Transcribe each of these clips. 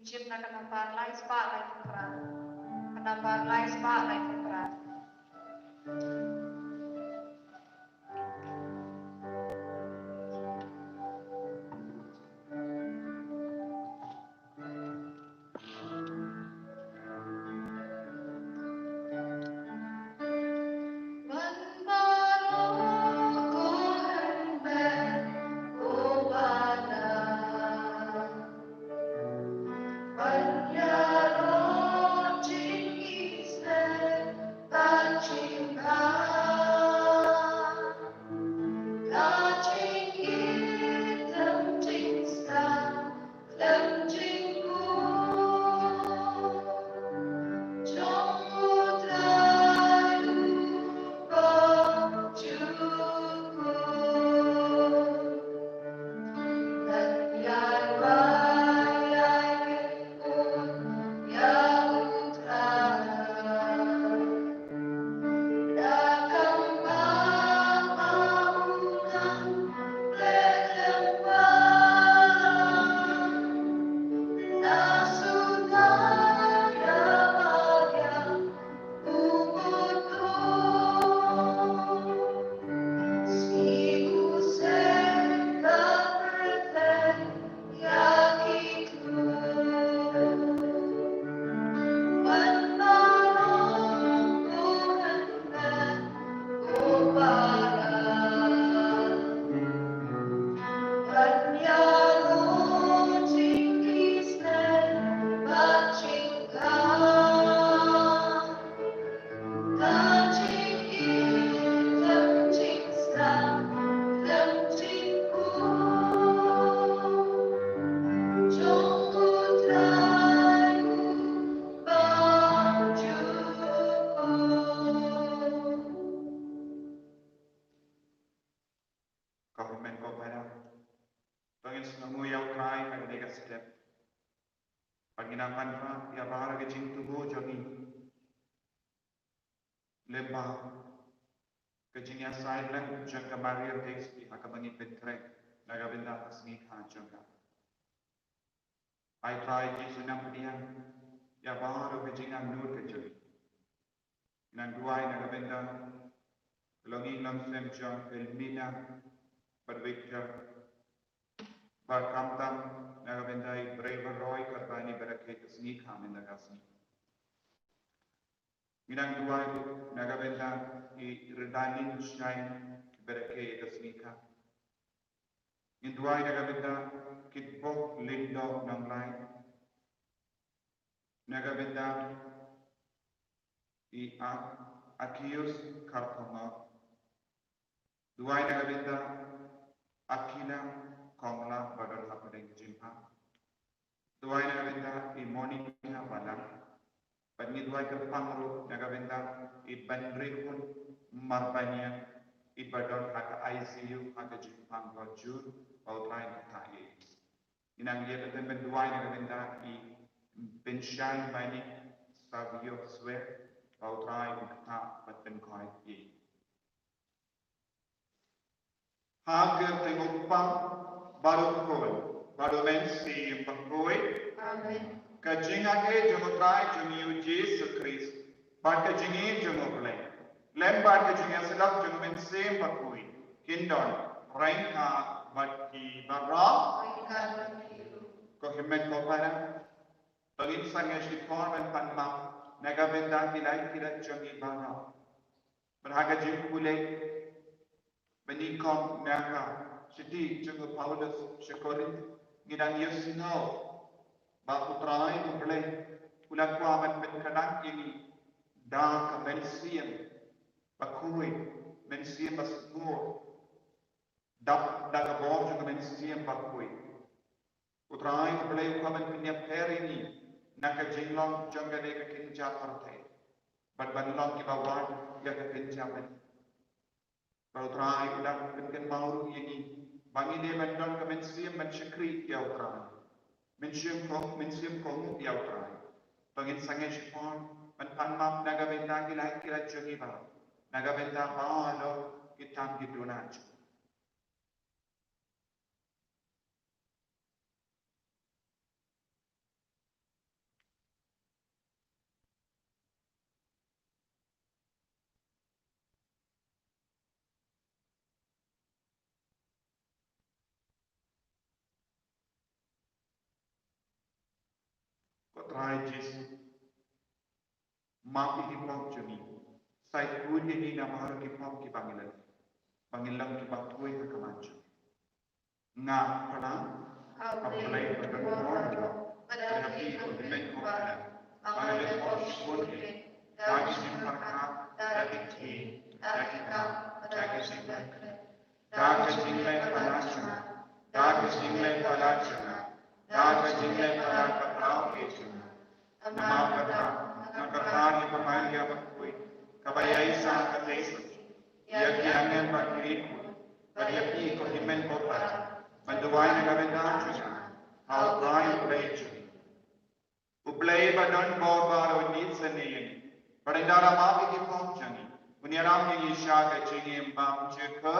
Jim na kenapa lai spa lai peran. Kenapa lai spa lai peran. Panginaman ya bahara ke cintu bo jami lembah ke jinya silent jangka maria teks di akamani petre naga benda asmi kha jangka ai try ji sunam dia ya bahara ke jinya nur ke jami nan duai naga benda longi lam sem jang elmina pervictor Barkamtam nagabendai brave roy karbani beraket sneak ham in the gasni. Minang duai nagabenda I redanin shine beraket the sneaka. In duai nagabenda kitbo lindo nanglai. Nagabenda I akius karkoma. Duai nagabenda akila Komla badal hapadeng jimpa. Duai nagabenda I morning balam. Pagi duai kerpangru nagabenda I bandrikun marbanya I badal haka ICU haka jimpang gojur outline kaye. Inang dia betul duai nagabenda I benshai bani sabio sweat outline kata paten koi ye. Hager tengok baru koi, baru mensi pangkoi. Amen. Kajinga ke jomotrai jomiu Yesus Christ. Bad kajingi jomople. Lem bad kajinga sedap jom mensi pangkoi. Hindon rengka baki barra. Ko himmet ko para. Tolin sangya shikor ben panma. Naga benda kilai kirat jomi barra. Berhaga jim kulek. Benikom naga. Jadi jenggo Paulus sekorin ngidang Yesino ba utrai umble ulang kuaman benkanak ini da ka mensiam bakui mensiam basmur da ka bor jenggo mensiam bakui utrai umble kuaman penyap ini naka jinglong jangga de ka kinja arte ban banlong ki bawan ya ka kinja ban utrai ulang benkan mauru ini Bangi dia mendon ke mensiam mensyukri dia utrai. Mensiam kong dia utrai. Pengin sangat syukon. Menpan map naga benda kilai kira jogi ba. Naga benda baalo kitam gidunaj. trai Yesus. Mapi hipom juni. Sai kuni ni nama hipom ki panggilan. Panggilan ki bakui ke kemacu. Nga pala apply pada orang. Tetapi konsumen kota. Panggilan orang kuni. Dagi simparka, dagi ti, dagi ka, dagi simparka. Dagi simpai palacuna. Dagi simpai palacuna. Dagi simpai palacuna. Nama kata. Nakatari pamalia bakui, kabayay sa katesot, yakiangan bakiriku, bariyapi ko himen kopat, manduway na gabindan siya, hawlay uplay siya. Uplay ba doon bawal o need sa niyan, parindara mapikipong siya ni, unyaram niya siya kay chingin bang siya ka,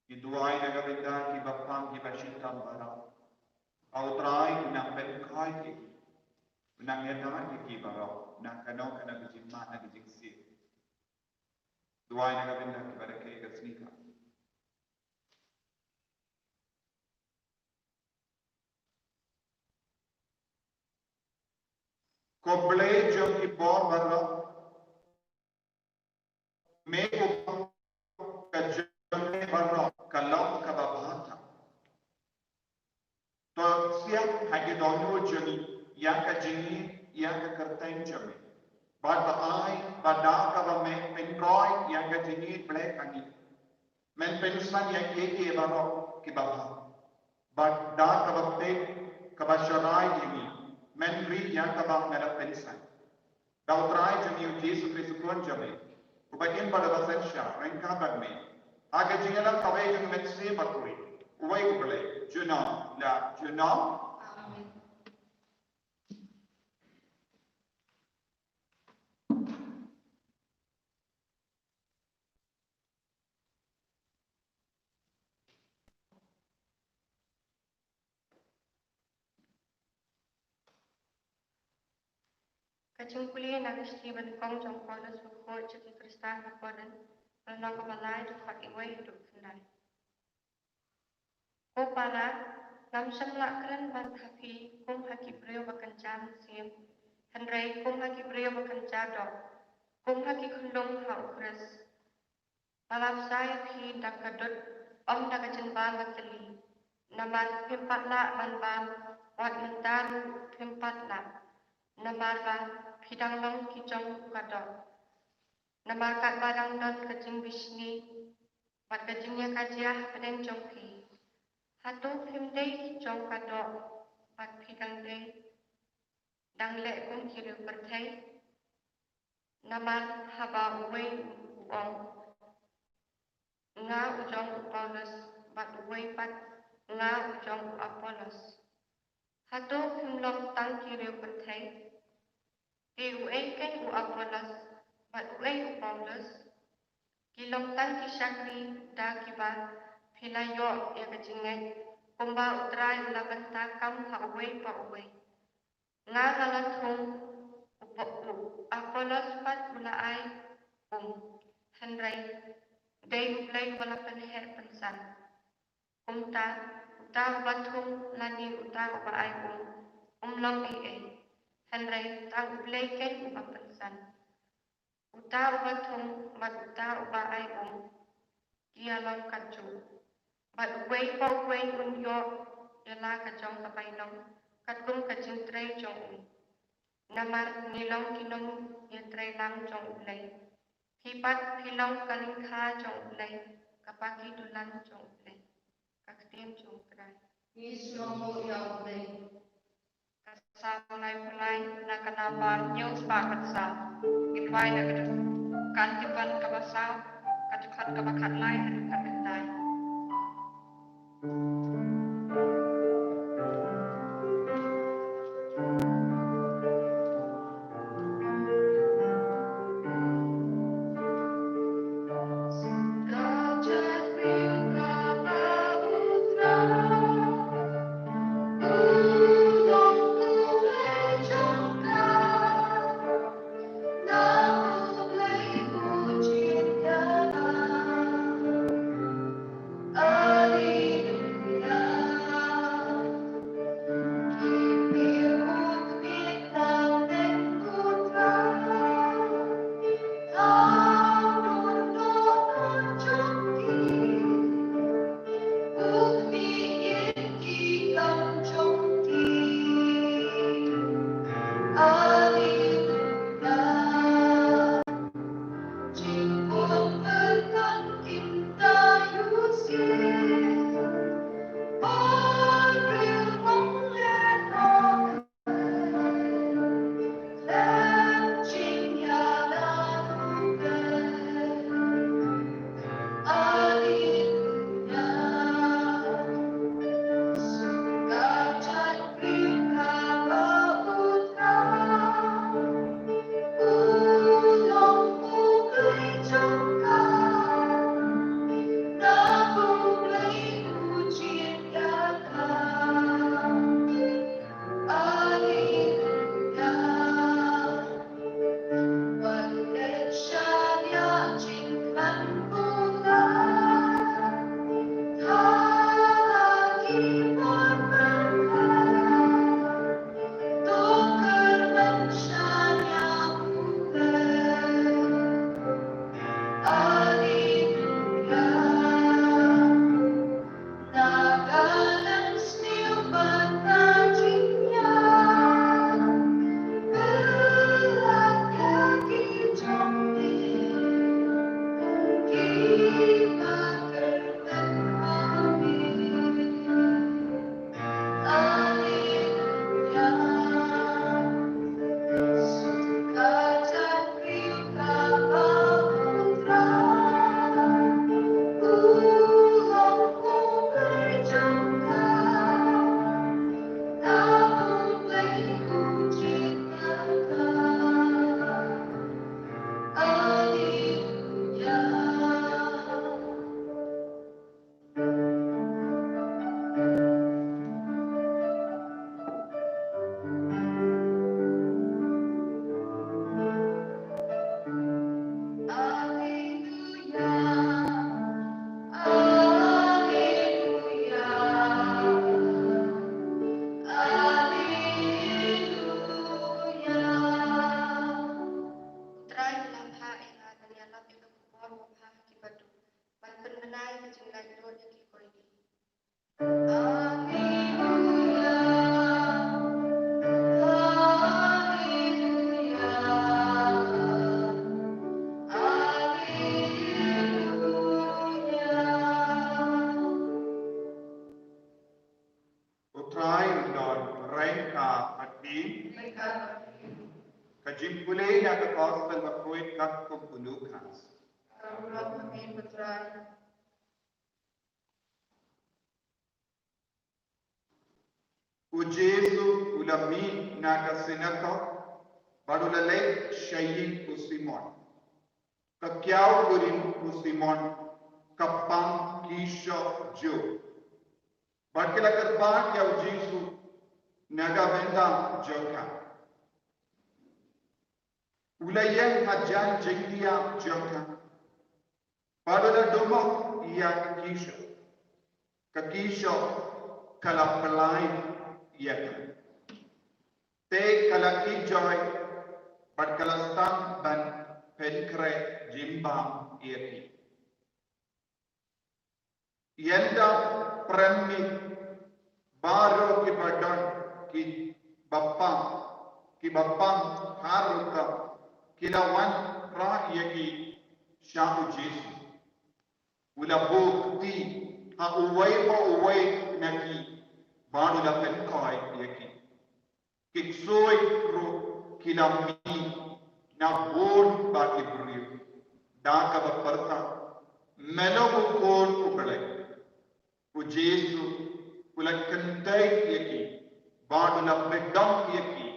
Iduay na gabinda ki bapang ki bashitam bara. Autray unang benkai ki. Unang yataman ki bara. Unang kanong kanang bijimma na bijiksi. Duay na gabinda ki barake kasnika. Koble jo ki bor bara. Me ko kajone bara. Kalong kababata. To siap hagi donyo joni yang kajini yang kekertain joni. Bad baai bada kabame penroy yang kajini black ani. Men pensan yang keke baro kibaba. Bad da kabape kabasharai jini. Men ri yang kabam ngada pensan. Dautrai joni Yesus Kristus joni. Ubatin pada basen syah rengka bagme. Aga jingalang kawai jung metsi bakuri. Uwai ubale. Junam la junam. Amen. Kacung kuliah nak Stephen Kong jong Paulus berkot jadi Kristen berkodan. Kalau kemalai tu pakai way hidup sendiri. Ko para nam semlak keren ban haki kum haki beliau bekerja musim. Henry kum haki beliau bekerja dok. Kum haki kundung hau kres. Malap saya pi dak kadut om dak jenban bakeli. Namar pimpat la ban ban wat mentaru pimpat la. Namar ban pidang long kijong kadok. Namar kat barang dan kejing bisni. Mat kejingnya kajiah pedeng jongki. Hatu himdei jong kadok pat pidang dei dang le kum kiri berthai naman haba uwei uong nga ujong Paulus bat uwei pat nga ujong Apollos. Hatu himlong tang kiri berthai di uwei ken u Apollos bat uwei u Paulus kilong tang kisakri da kiba pilayo ya kecingay kumba utray ulabanta kam ha uwei pa uwei. Nga halathong Apollos pat ulaay Henry day uplay wala panhe pansan. Umta ubathong lani uta ubaay umlong Henry tang uplay ken ubapansan. Uta ubathong mat uta ubaay kialong kadjo. But uway pa uway unyo yala kajong kapailong katung kajing tray jong namar nilong kinong yatray lang jong ulay. Hipat hilong kalingka jong ulay kapaki dulang jong ulay. Kaktim jong kray. Isromo ya ulay. Kasamay pulay na kanabar niyong spakatsa. Gilway na kantipan kabasaw katukat kabakatlay at kapitay. Baik hati kejimpulin yang kekostel berkuit kat kumpulukas. Ujesu ulami naga sinako badulalek syayin Simon. Kakyau kurin Simon kapang kisho jo. Barkila kerban ya Ujesu naga benda joka. Ulayan hajan jengdia joka. Padula domok ia kakisho kala pelai ia kan. Te kala ijoy but kala stam ban penkre jimbam ia ki. Yenda premi baro ki badan ki bapang haruka kilawan ra ia ki syahu Jesu. Ula bukti ha uway naki baru la penkoi yaki kiksoi ro kilami na bor ba ibriu da ka baparta melo kon ubale u Jesu ula kantai yaki baru la pedam yaki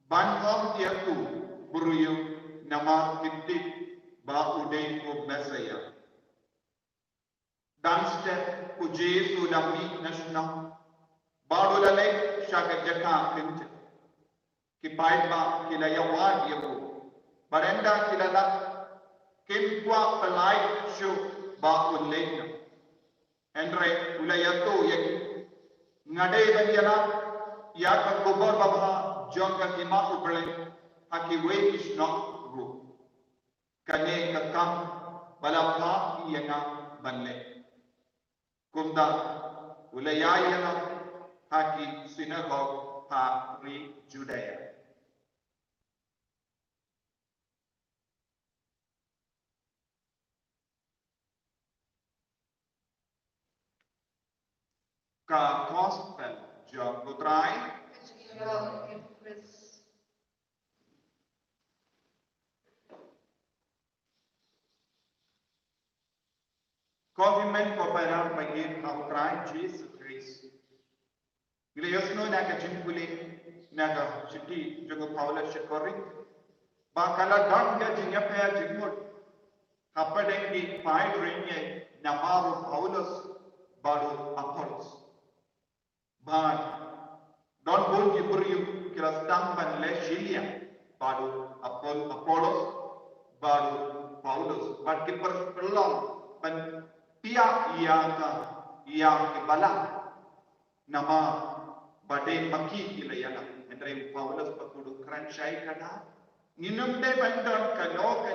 banham yaku briu nama titik ba udai ko mesaya dan step u Jesu lami nasna baru lalek syakat jaka kent ki paitba ki layawa diabu barenda ki lala kentwa pelai syu ba ulenaendre ulayato yak ngade banjana ya ka gobar baba jonga ki ma ubale aki we is not ru kane kakam balapha yana banle kumda ulayayana haki synagogue ha re Judea. Ka gospel John Gutrai Government cooperar bagi Gutrai Jesus Christ. Bila yasno naga jimpuli naga citi juga Paulus syakori bakala dan dia jinya paya jimul apa dengi pai ringnya namaru Paulus baru Apollos ban don bol kibriu kira stamban le Shilia baru Apollos baru Paulus ban kiper pelong ban pia yang kebalang nama bade maki ilayana entre Paulus pakudu kranchai kana ninum de bandon kano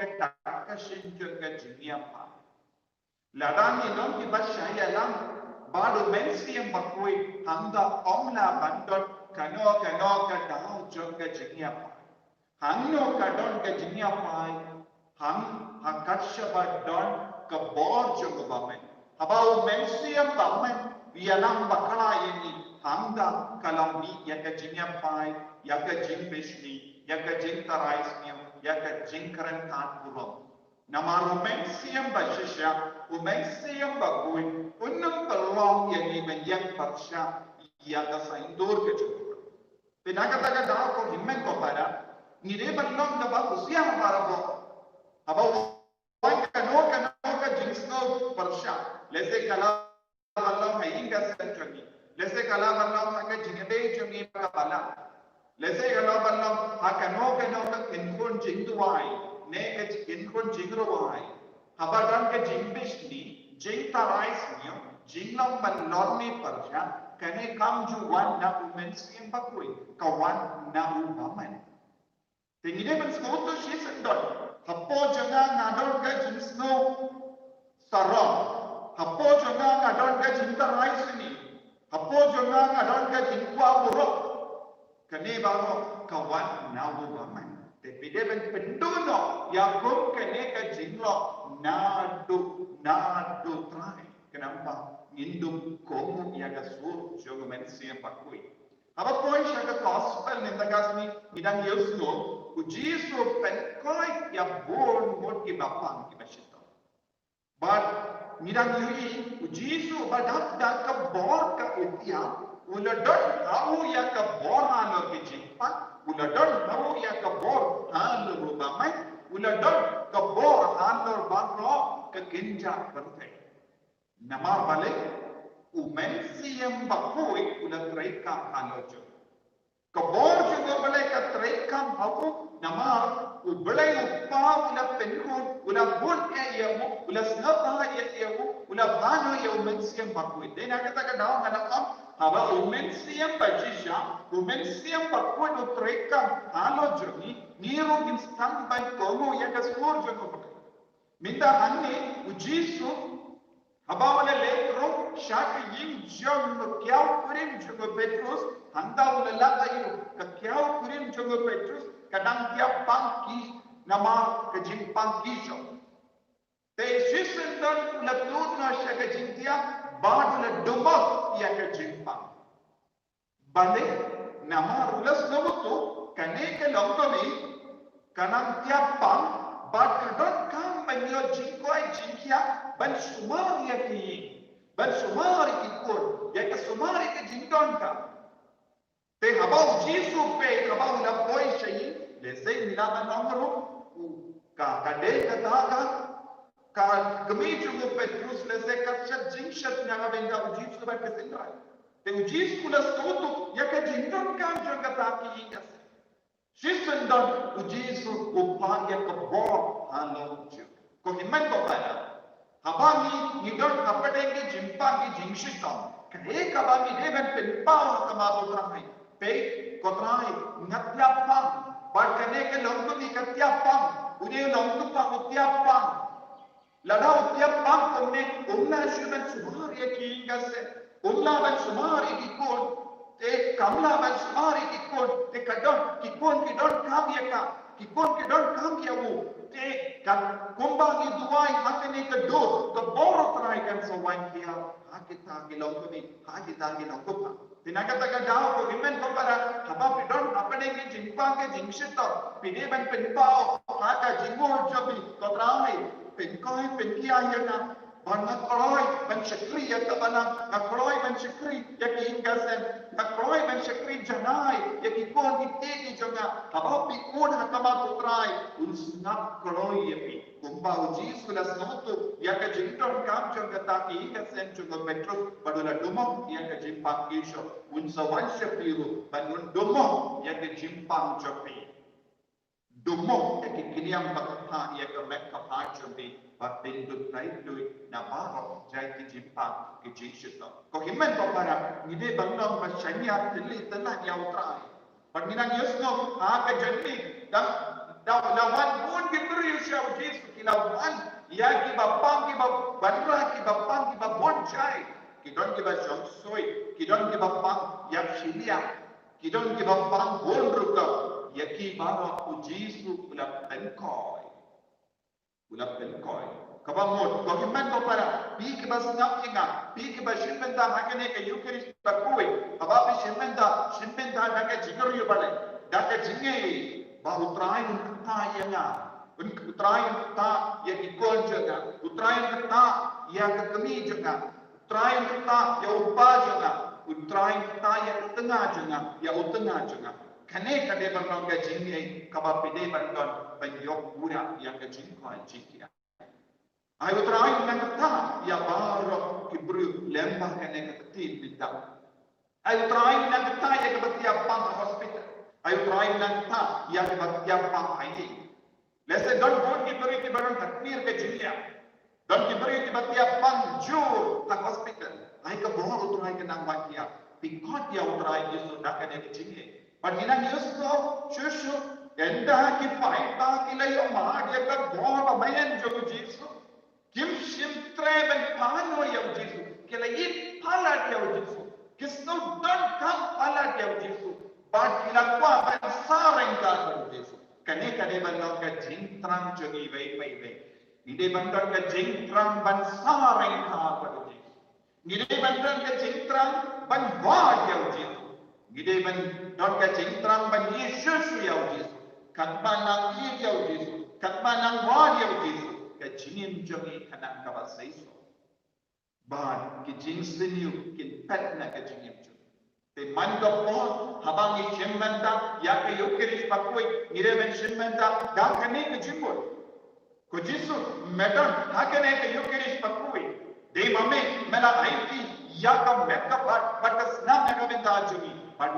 ke takka shinjo ke jinia pa ladang ninum ki bashaya lam balu mensiam bakui hanga omla bandon kano ke dao jong ke jinia pa hangno kadon ke jinia pa hang hakatsha bandon ke bor jong bamen habau mensiam bamen bialam bakala ini hangga kalam ni yaga jinya pai yaga jing bishni yaga jing taraisniam yaga jing karan kan purom namaru mensiam bashisha mensiam baguin unnam pelong yani menjang baksha yaga saindur ke cukup tenaga taga dah ko himmen ko pada nire balong da ba usia marabo abau kano ka jingsno parsha lese kala Allah hingga senjoni lese kala ballam haka jingde jumi bala lese kala ballam haka no ka inkon jingduai ne ka inkon jingruai habadan ka jingbishni jingtarais jinglam balorni parja kane kam ju wan na umensiam bakui kawan na ubaman tingide ban skoto shisendon hapo janga nadon ka jingsno sarong hapo jonga ngadon ka jinta raisini hapo jonga ngadon ka jinkwa buruk kane baro kawan nawo baman te pide ben penduno ya kum kane ka jinlo nadu trai kenapa ngindum komu ya gasur jogo mensia pakui Apa poin syarat gospel ni tagasmi bidang Yesus no, Yesus penkoi ya born mod ki bapang ki basyita. But bidang Yesus badak dak ka bor ka utia, uladon hau ya ka bor halo ki jimpan, uladon hau ya ka bor halo rubamai, uladon ka bor halo bagro ka ginja berte. Nama balik umensiam bakoi ulat reika halojo. Kabor juga balai ka reika hapu nama ubalai upah ulat penkon ulat bun ayamu ulat snapa ayamu ulat bano ya umensiam bakoi. Dena kata ka daw ngalakam haba umensiam bajisha umensiam bakoi ulat reika halojo ni niro instan by komo ya kasur jono. Minta hanne ujisu Abawala lekro shaka yin jong no kyau kurim jungo Petrus handa ula lata iru ka kyau kurim jungo Petrus kadang tiap pangki nama ka jing pangki jo te shisendon ula tutna shaka jing tia bad ula dumok ya ka jing pang bale nama rulas nomutu kane ka loktomi kanang tiap pang bad kadon kam banyo jingkoi jingkia ban sumari ki kur ya ka sumari ka jindon ka te habau jisu pe habau na poi shai le sei mila na nomro ka kade ka taga ka gmi jungo Petrus le sei ka chat jingshat na benda jisu ba ka sindrai te jisu la stotu ya ka jindon ka jonga ta ki ingas shisendon jisu upa ya ka bo halo ju ko himman ko para Habami nidon kapadenge jimpa ki jingshikam. Kane kabami devan penpao kamabo tramai. Pe kotrai ngatyapam. Bar kane ke longtu ni katyapam. Ude longtu pa utyapam. Lada utyapam komne umna shuman sumari ki ingase. Umla ban sumari ki kon. Te kamla ban sumari ki kon. Te kadon ki kon ki don kam yaka. Ki kon ki don kam yawu. Te kan kumbang iduai hakene ke do ke boro trai kan sawan kia hakita gilong kami hakita gilong kupa tinaga taga dao ko imen ko para haba pidon apane ke jingpang ke jingshito pide ban penpao haka jingor jobi ko trai penkoi penkia yana ban nakroi ban shakri ya kabana nakroi ban shakri ya ki ingasen nakroi ban shakri janai ya ki kon ditegi jonga haba pi kon hakama putrai unsnap kroi ya pi kumba uji sulas notu ya ka jington kam jonga taki ingasen jonga Petrus padula dumong ya ka jimpang kisho unsawan shapiru ban dumong ya ka jimpang jopi dumong ya ki kiniam bakha ya ka mek kapha jopi but then do try to na baro jai ki jimpa ki jishito ko himmen ko para ngide bangnom ba shanya tilli tala ya utrai but minang yusno ha ka janni da wan bun ki bri sha jis ki la wan ya ki bapang ki badra ki bapang ki bon jai ki don ki ba jong soi ki don ki bapang ya shilia ki don ki bapang bon ruka ya ki baro ujisu ula penkoi ulap penkoi kabamot ko himman ko para pi ke bas ngap inga pi ke bas shimenda hakene ke yukiris bakui abapi shimenda da ke jigar yu bale da ke jinge ba utrai ta yanga utrai ta ya ikon jaga utrai ta ya ke kemi jaga utrai ta ya upa jaga utrai ta ya tengah jaga ya utengah jaga kane kade barang ke jinge kabapide bandon banyok pura yang ke jingkoi jingkia ayo terakhir nak kata ya baru kibru lembah kene ketin minta ayo terakhir nak kata ya kebatiap pang hospital ayo terakhir nak kata ya kebatiap pang ini lese don bon kibru ki barang takmir ke jingkia don kibru ki batiap pang jur tak hospital ayo ke baru terakhir ke nang wakia pikot ya terakhir Yesus dah kene ke jingkia padinang Yesus shushu enda ki paita ki layo ma dia ka bon mayan jogo Yesus Kim shim treben pano ya Yesus kela yip pala ya Yesus kisno don kam pala ya Yesus bad kila kwa ban sareng ka Yesus kane kane ban ka jing trang jogi wei ide ban ka jing trang ban sareng ka Yesus ide ban ka jing trang ban wa ya Yesus Gide ban don ka ching trang ban Yesus ya Jesus. Kat ban nang ye ya Jesus. Kat ban nang wa ya Jesus. Ka chingin jongi kanang ka ba saiso. Ban ki jing sinu kin pet na ka chingin jongi. Te man do po habang i chimmenta ya ka yukirish pakoi ngire ben chimmenta da ka ne ka jingol. Ko Jesus medan ha ka ne ka yukirish pakoi. De mame mela aiki ya ka mekka but snam na ka benta jongi. Pag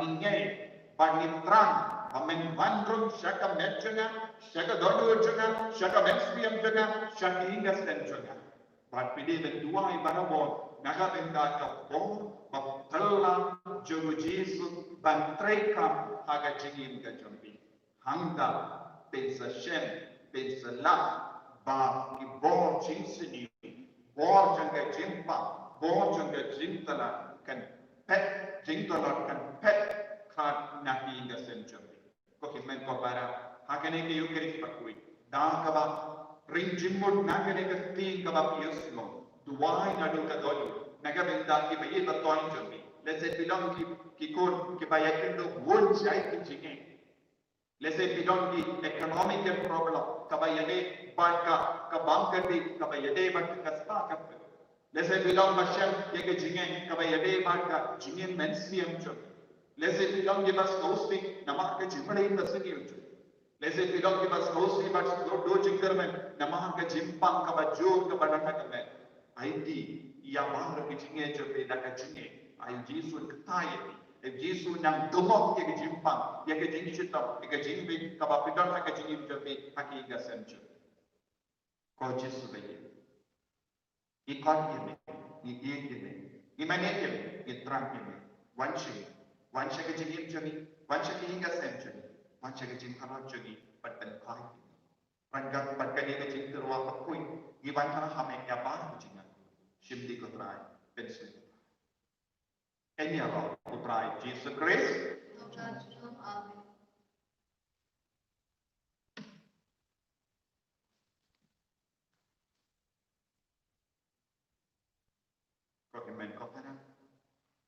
terang, pamen vandrum syaka medjanga, syaka dodo janga, syaka mensbiam janga, syaka hingas dan janga. Pag pili berdua ibarabon, naga benda kapon, baptela jogo Jesus, bantrekam haga jingim ka jombi. Hangda pensa shem, pensa la, ba ki bor jinsini, bor janga jimpa, bor janga jintala kan pet jingtala kan pet khad naki inga senjambi. Ko himen ko para hakane ke yukeri pakui. Da kaba ring jimmut nakane ke ti kaba piuslo. Duwai nadu ka dolu. Naga benda ki bayi ta toin jambi. Lese pilong ki kon ki bayakin do won jai ki jinge. Lese pilong ki economic problem kabayade barka kabangkati kabayade barka kaspa kapte. Lese pilong masyam yeke jinge kabayade barka jinge mensiam jambi. Lese pilong give us hosting namah ke jimbade in the city unju. Lese pilong give us hosting but do jingermen namah ke jimpang ka bajur ka badana ka men. Aiti ya bahar ke jinge jo pe da ka jinge. Ayu Jisu ketaye ni. If Jisu nang dumok ke jimpang ya ke jingi chitam ke jingbe ka ba pidon ka jingi jo pe haki ga senju. Ko Jisu be. Ikon yeme, ni yeme, ni maneke, ni trang yeme, one shake jim journey, one shake hinga century, one shake jim harot journey, but then kai. One got but can you jim the rock of queen, you want to have a bar jinga, shimdi go try, pencil. Any of who try Jesus Christ. Recommend Kopana.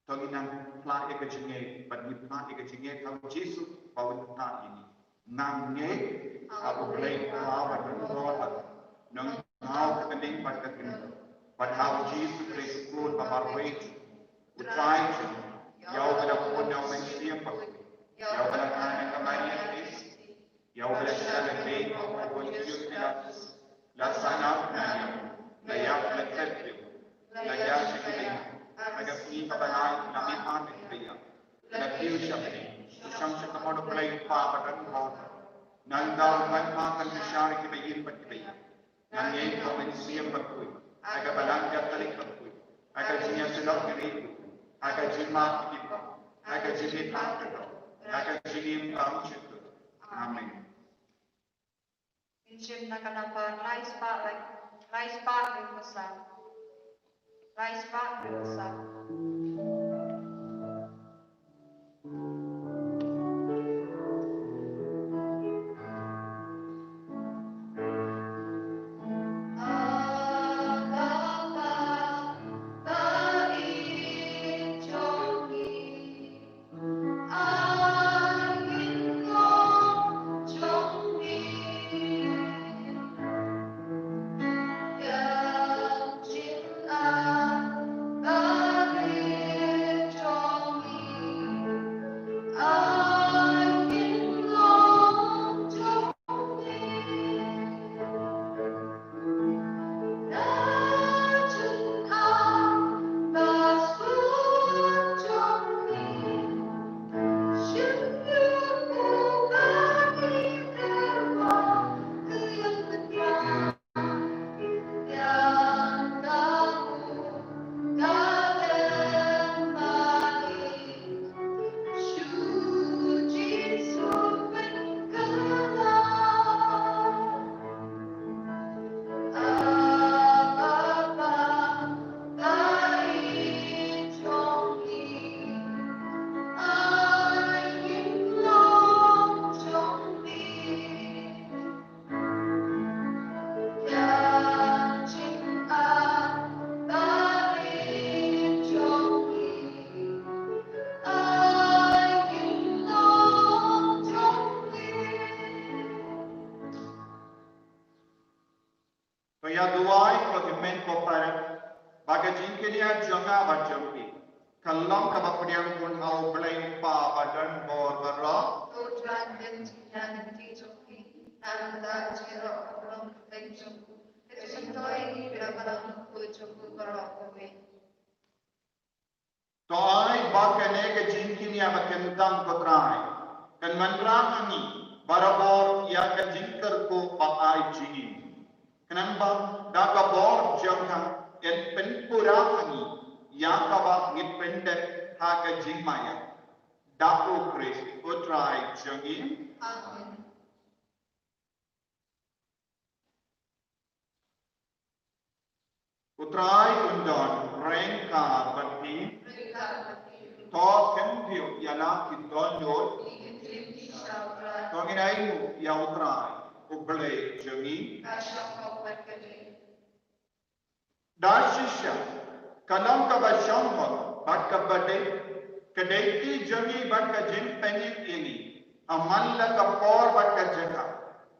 Toginang pla eka jinge, but ni pla eka jinge kau Jesus bawin ta ini. Nang nge aku beli kawan dan kawan. Nang ngau kening pat kening. But how Jesus Christ good babar wait. Utrai je. Yau bela pun yau mensiam pak. Yau bela kana kamari Christ. Yau bela sana be kau pun Yesus Kristus. La sana nanya. La yak la terkeu. La yak sekali. Agar sini kabanai kami amin kaya. La piu syabri. Usam syakamono pelai pa badan kota. Nandal man makan syari ki bayin pat ki bayin. Nangye ko mensiam bakui. Agar balangga talik bakui. Agar jinya selok kiri. Agar jima kita. Agar jini takut. Agar jini bangsitu. Amin. Injim na kanapa rice pot with masa. Rice pot with masa. Bye. Kaya duai ko himen ko para baga jingkinia jonga bajampi. Kallam ka bapdiang pun au belai pa badan bor barra. Tujuan dan cinta dicoki, anda ciro orang penjung. Kecintai ini berapa kucuku berokowe. Toai bakane ke jingkinia bakentang kotrai. Kan mandrang ani barabor ya ke jingker ko pakai jingin. Kenapa daga bor jangka en penpura ani ya kawa ngipendek haga jingmaya. Dapo Chris kotrai jangin. Amin. Utrai undon rengka berti to kendio yana kidondol to nginainu ya utrai uble jangi dashisha kalam ka bashamba bakka bade kadeki jangi bakka jin penyi ini amalla ka por bakka jaka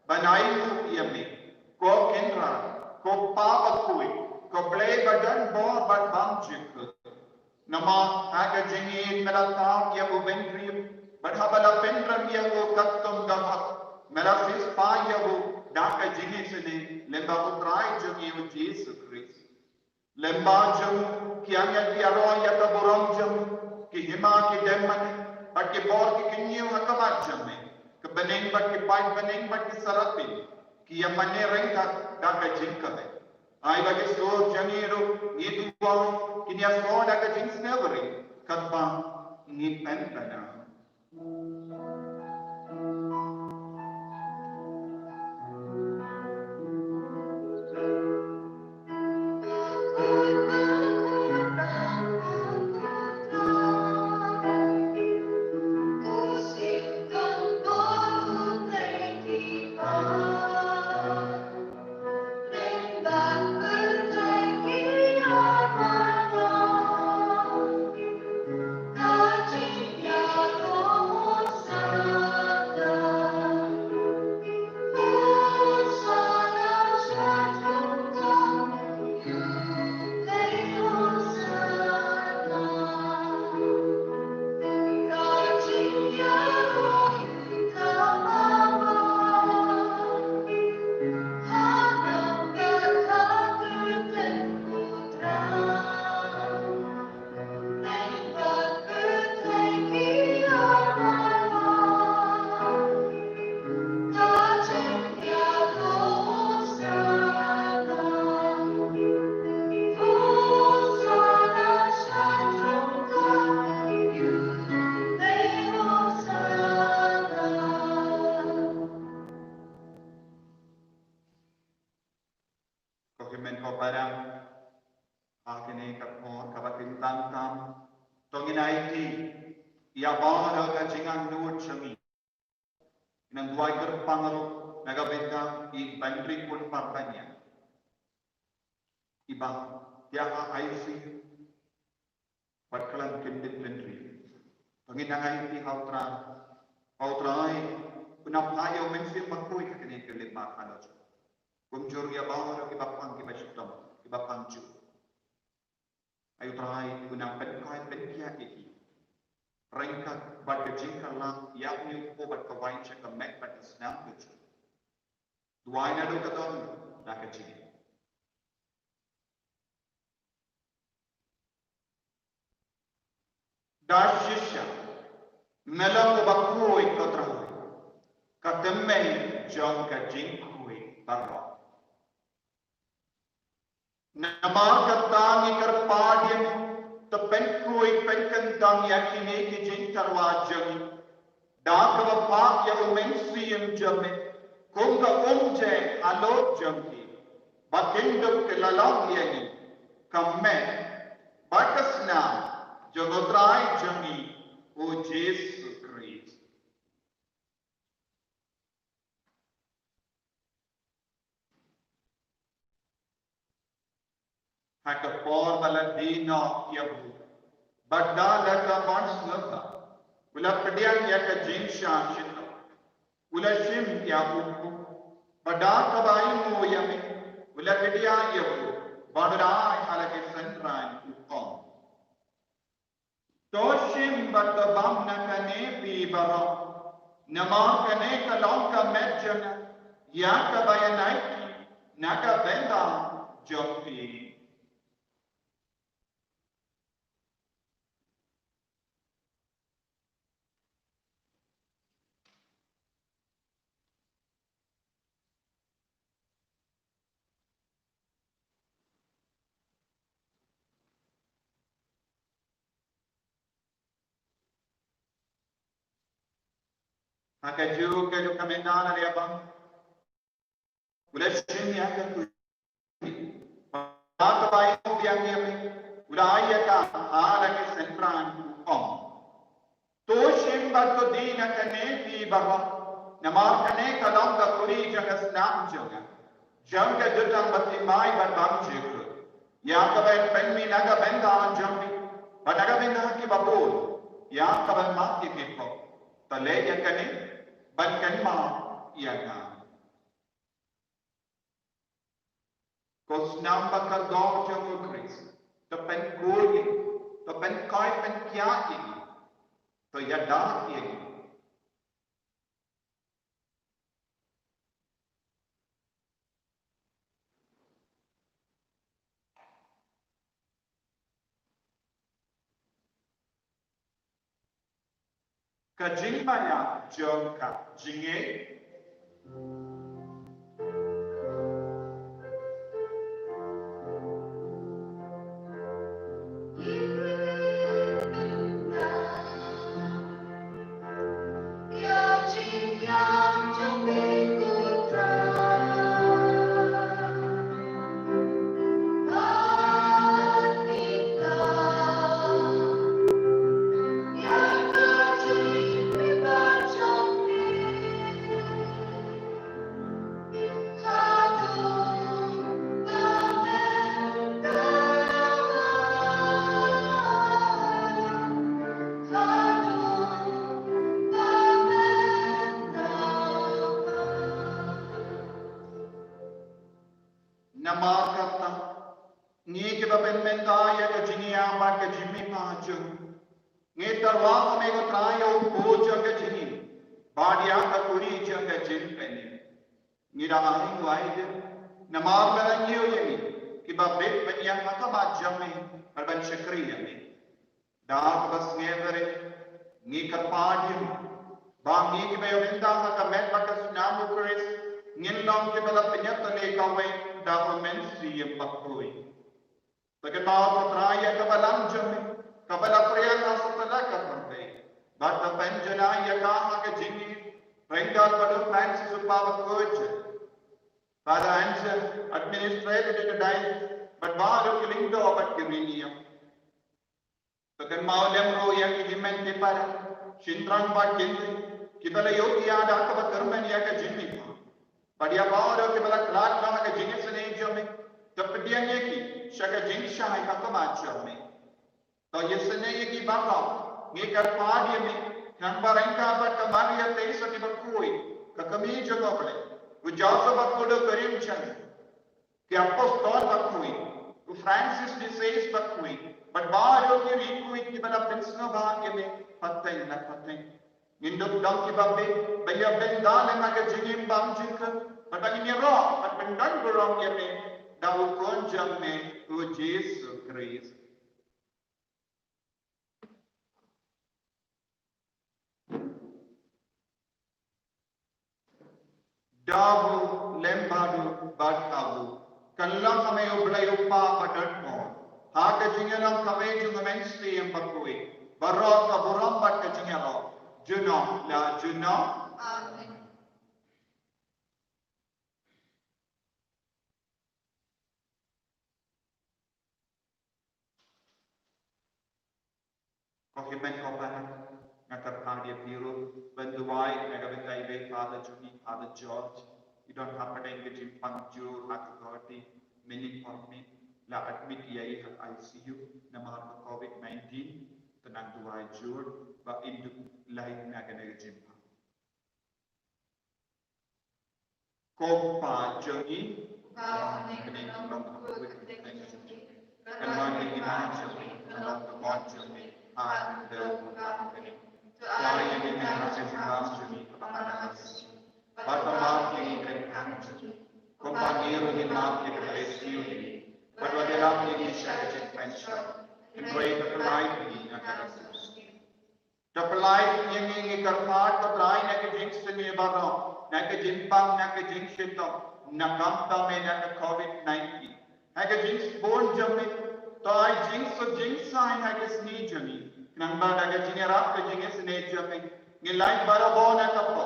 banaimu yame ko kenra ko pabakui ko play badan bor bad bam jik nama aga jingin melatam ya bu bentri badhabala pentram ya bu kattum damhak melafis pa ya bu daka jingin sene lemba utrai jangi u Jesus Christ lemba jam kianya diaro ya taburam jam ki hima ki demman but ki bor ki kinyu hakabat jamme ke beneng but ki pai beneng but ki sarapin ki yamane rengka daka jingka ai bagi so jangiru ni dua kini so daga jings neveri kadba ni pentana Kokimen ko parang akene kapon kabatin tangkam tonginaiti ya bara ka jingan nuot chami nang duai gerpangro nagabenta I bandri pun partanya iba tiaha aisi patkalan kendit kendri tonginangaiti hautrai punapayo mensi makui kakene kelima kanojo Kumjur ya bawah kita pang kita syutam kita pangju. Ayo try guna penkai penkia iki. Rengkat bad kejingkar lang yakni obat kawain cakap mek bad isnam kucu. Duai nado katon dah kejing. Dashisha melam bakui kotrah. Katemmei jang kejing kui barra. Nama katang ikar padian tepen kui penkentang yakini kijing tarwajang dak bapak ya umensi yang jame kunga umje alot jamki bakinduk kelalang yani kamme batasna jogotrai jami o Jesus Christ haka por bala dino yabu badda laka mansnga ula pedian yaka jinsha shita ula shim ya upu badda kabai mo yame Ula kedia yo badrai halake sentran ukom. Toshim batabam nakane pi bara. Nama kane kalong ka medjana. Ya ka bayanaiki naka benda jopi. Haka ju ke ju kamendana ria bang. Ula shim ya ka tu. Haka bai biang ya me. Ula ya ka halake sentran ukom. Toshim bato dina kane pi bara. Nama kane kalong ka kuri jaga snam jaga. Jangka jutang batimai barbam jiku. Ya ka ben penmi naga benda jambi. Banaga benda ki babul. Ya ka ben mat ki kiko. Tale ya kane ban kan ma ya na. Ko snam ba ka do jamu Chris. To pen kuri. To pen kai pen kya ini. To ya da ini. Ka jingmaya jom ka jinge. Namakata ni ke baben menda ya ke jinia ba ke jimi pa ju nge tarwa me ko trayo ko ju ke jini badia ka kuri ju ke jin peni ni ra ai wai de namar bana niyo yemi ki ba bet benya ka ba jamme par ban shakri yemi da bas ngevere ni ka padim ba ni ke be menda ka met ba ka sunamu kres ngin long ke bala penyat le ka we da mensi yang pakui. Bagaimana putraya kabalam jami, kabala priya kasutala kapante. Bata penjana yakaha ke jini, Rengal Padu Francis Upava Coach. Father answer administrated at a time, but Baru Kilindo of at Giminium. Bagaimana lemro yang idimen dipara, Shintran Bakindi, Kibala Yokia Dakaba Kerman Yaka Jimmy. Padia Baru Kibala Clark Naka Jinis and Ajami. Tapadian yeki, shaka jinsha hai kakamacha me. To yesene yeki baka, ngekar padia me, nambarenka ba kamaria teisa ki bakui, kakami jagokle, ujasa bakudo karim chan, ki apostol bakui, u Francis de Sales bakui, but baro ki rikui ki bala pinsno bhagye me, patay na patay. Induk dam ki babbe, baya bendale naga jingim bam jinka, patang ini roh, pat bendang gorong ye me, Dawu konjam me u Jesu Christ. Dawu lembadu batawu. Kallam kame ublay upa padat mo. Haka jingalang kame jungaменsti yang bakui. Barok kaburam bat ka jingalo. Juno la juno. Amen. Kohimen kopahan. Ngatar padia biru. Benduai nagabentai be Father Juni, Father George. You don't have to engage in Panjur, Hakagoti, Mini for me. La admit yai ha ICU, namar COVID-19, tenang duai jur, ba induk lain naganega jimpa. Kopa jongi, Bao nhiêu cái lòng của cái tình chúng mình, cái lòng cái nam chúng mình, cái lòng của con chúng mình, an đâu của con mình, cho ai những cái nam chúng mình, của bạn là gì? Bagaimana yang kami compagnie di mafia pressioni, guarderanno di scelte pension, in cui per life di nakarasusi. Terpelai yang ingin kermat terpelai nak kejing seni barang, nak kejimpang, nak kejing syaitan, nak kamta me nak COVID-19, nak kejing spon jamin, tai jing so jing sai nak kesni jamin, nang ba nak kejing rap kejing seni jamin, ngilai barabon nak apa.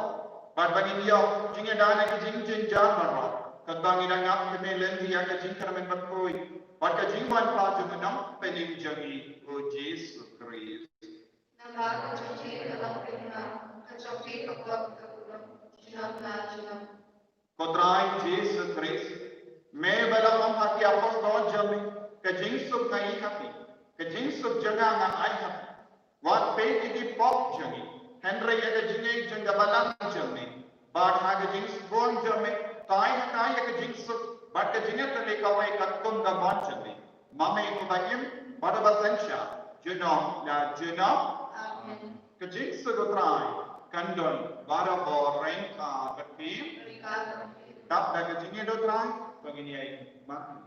But bagi dia, jingnya dah nak jing jing jar barang. Kadang ina ngap kene lendi ya jing kermen berkoi. But jing wan pa jeng nam pening jangi o Yesus Kristus. Nama kecuci dalam firman, kecuci kekuat kekuat, jinam na jinam. Kodrai Yesus Kristus. Me bala om hati apos don jami. Kejing sub ngai hati. Kejing sub jaga ngan ai hati. Wat pe kidi pop jangi. Henry ya kejing jeng gabalang jami. But ha kejing spon jami. Tai ya kejing sub. But kejing tele kawai katkum gaban jami. Mame kubayim pada basensya. Jenam la jenam. Amin. Kejing segotrai kandon barabo rengka betim. Tap dah kejingnya dotrai pengini ai mak.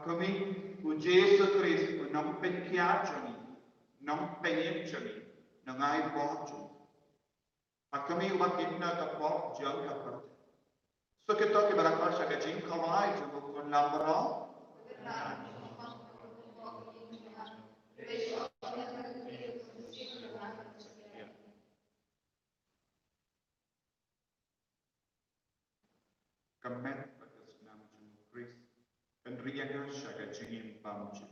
Kami Yesus Kristus nampen kiajani, nampen jani, nangai bohju. Kami umat inna kapok jang kapar. So kita kibarakar syaga jing kawai jubu kun lambra. Kamet batas nama jubu Kristus. Penriaga syaga jingin pamjuk.